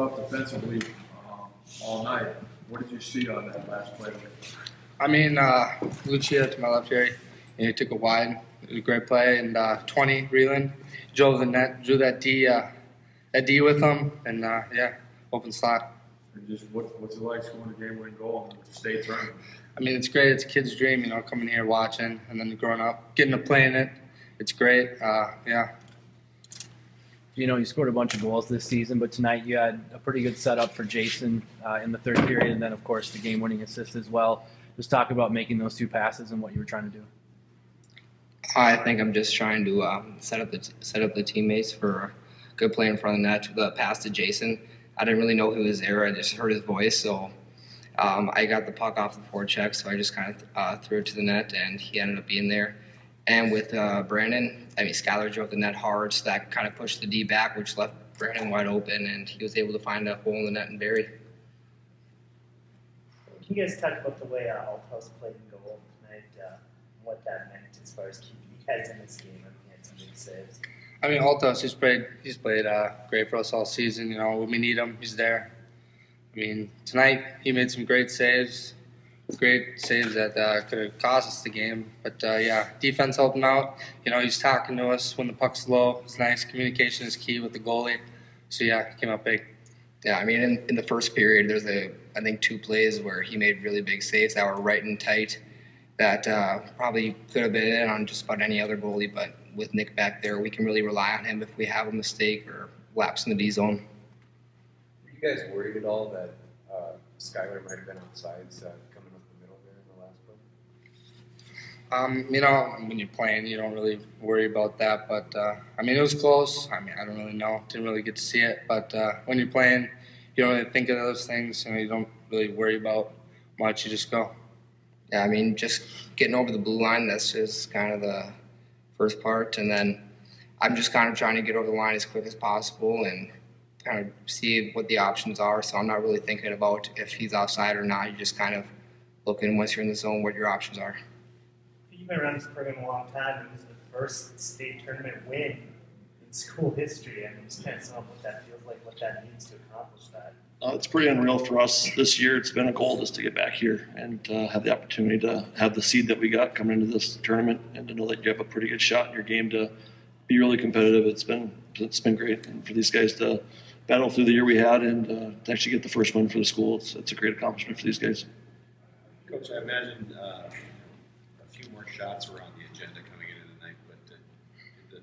tough defensively all night. What did you see on that last play? I mean, Lucia to my left here, he took a wide. It was a great play, and 20 Reeland drove the net, drew that D with him, and yeah, open slot. And just what's it like scoring a game-winning goal in the state tournament? I mean, it's great. It's a kid's dream, coming here watching, and then growing up, getting to play in it. It's great. Yeah. You scored a bunch of goals this season, but tonight you had a pretty good setup for Jason in the third period, and then, of course, the game-winning assist as well. Just talk about making those two passes and what you were trying to do. I think I'm just trying to set up the teammates for a good play in front of the net. The pass to Jason, I didn't really know who was there. I just heard his voice, so I got the puck off the forecheck, so I just kind of threw it to the net, and he ended up being there. And with Brandon, Skylar drove the net hard, so that kind of pushed the D back, which left Brandon wide open, and he was able to find a hole in the net and bury. Can you guys talk about the way Althouse played in goal tonight, what that meant as far as keeping you guys in this game? He had some big saves. Althouse, he's played great for us all season. When we need him, he's there. Tonight he made some great saves that could have cost us the game. But yeah, defense helped him out. He's talking to us when the puck's low. It's nice. Communication is key with the goalie. So yeah, he came out big. Yeah, in the first period, there's I think 2 plays where he made really big saves that were right and tight that probably could have been in on just about any other goalie. But with Nick back there, we can really rely on him if we have a mistake or lapse in the D zone. Were you guys worried at all that Skylar might have been on sides coming up the middle there in the last play? When you're playing, you don't really worry about that. But, it was close. I don't really know. Didn't really get to see it. But when you're playing, you don't really think of those things. You don't really worry about much. You just go. Yeah, just getting over the blue line, that's just kind of the first part. And then I'm just kind of trying to get over the line as quick as possible and kind of see what the options are. So I'm not really thinking about if he's offside or not. You're just kind of looking, once you're in the zone, what your options are. You've been around this program a long time, and this is the first state tournament win in school history. Just kind of sum up what that feels like, what that means to accomplish that. It's pretty unreal for us this year. It's been a goal just to get back here and have the opportunity to have the seed that we got coming into this tournament, and to know that you have a pretty good shot in your game to be really competitive. It's been great, and for these guys to battle through the year we had and to actually get the first win for the school, it's a great accomplishment for these guys. Coach, I imagine a few more shots were on the agenda coming into the night, but did the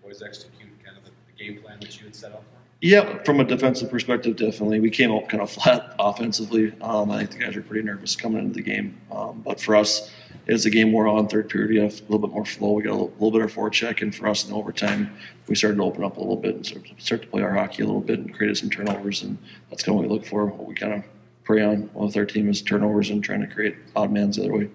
boys execute kind of the game plan that you had set up for? Yeah, from a defensive perspective, definitely. We came out kind of flat offensively. I think the guys were pretty nervous coming into the game. But for us, as the game wore on, third period, we have a little bit more flow. We got a little bit of forecheck, and for us in overtime, we started to open up a little bit and start to play our hockey a little bit and created some turnovers. And that's kind of what we look for, what we kind of prey on with our team is turnovers and trying to create odd mans the other way.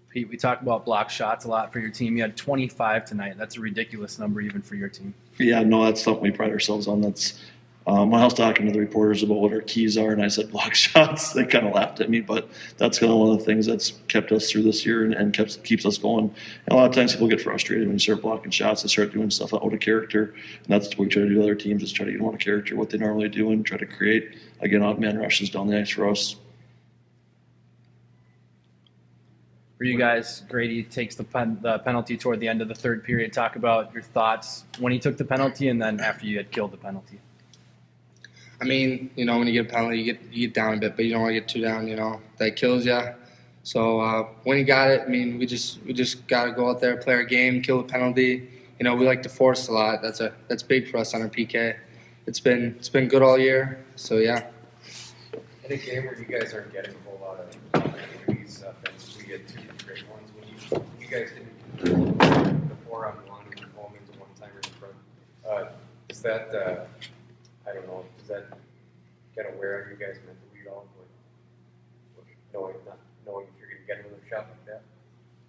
Pete, we talk about block shots a lot for your team. You had 25 tonight. That's a ridiculous number even for your team. Yeah, no, that's something we pride ourselves on. That's when I was talking to the reporters about what our keys are, and I said block shots, they kind of laughed at me, but that's kind of one of the things that's kept us through this year and keeps us going. And a lot of times people get frustrated when you start blocking shots. They start doing stuff out of character, and that's what we try to do with other teams, is try to get them out of character, what they normally do, and try to create, again, odd man rushes down the ice for us. For you guys, Grady takes the penalty toward the end of the third period. Talk about your thoughts when he took the penalty and then after you had killed the penalty. When you get a penalty, you get down a bit, but you don't want to get too down. That kills you. So when he got it, we just got to go out there, play our game, kill the penalty. We like to force a lot. That's big for us on our PK. It's been good all year. So yeah. In a game where you guys aren't getting a whole lot of opportunities, we get 2 great ones. When you guys didn't the 4-on-1 and home into one-timers in front, is that I don't know, does that kind of wear on you guys mentally at all? Knowing if you're going to get another shot like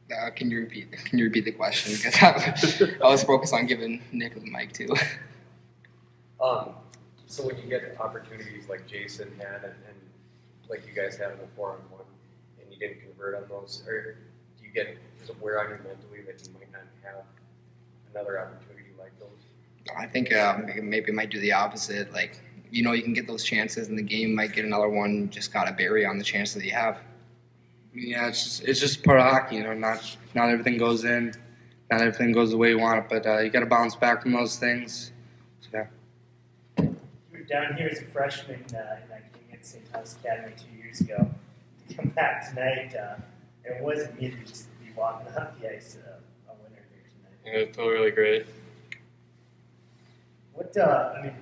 that? Can you repeat the question? Because I was focused on giving Nick the mic too. So when you get opportunities like Jason had and like you guys had in the 4-on-1 and you didn't convert on those, or does it wear on you mentally that you might not have another opportunity like those? I think maybe it might do the opposite. Like you know you can get those chances, and the game might get another one. Just got to bury on the chances that you have. Yeah, it's just part of hockey. You know, not everything goes in, not everything goes the way you want it, but you got to bounce back from those things. So, yeah. You were down here as a freshman in that game at St. Thomas Academy 2 years ago. To come back tonight, it wasn't easy just to be walking off the ice a winner here tonight. Yeah, it felt really great. What I mean,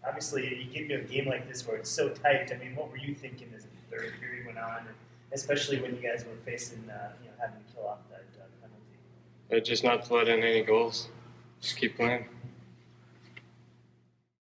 obviously, you get into a game like this where it's so tight. I mean, what were you thinking as the third period went on, and especially when you guys were facing, having to kill off that penalty? Just not to let in any goals. Just keep playing.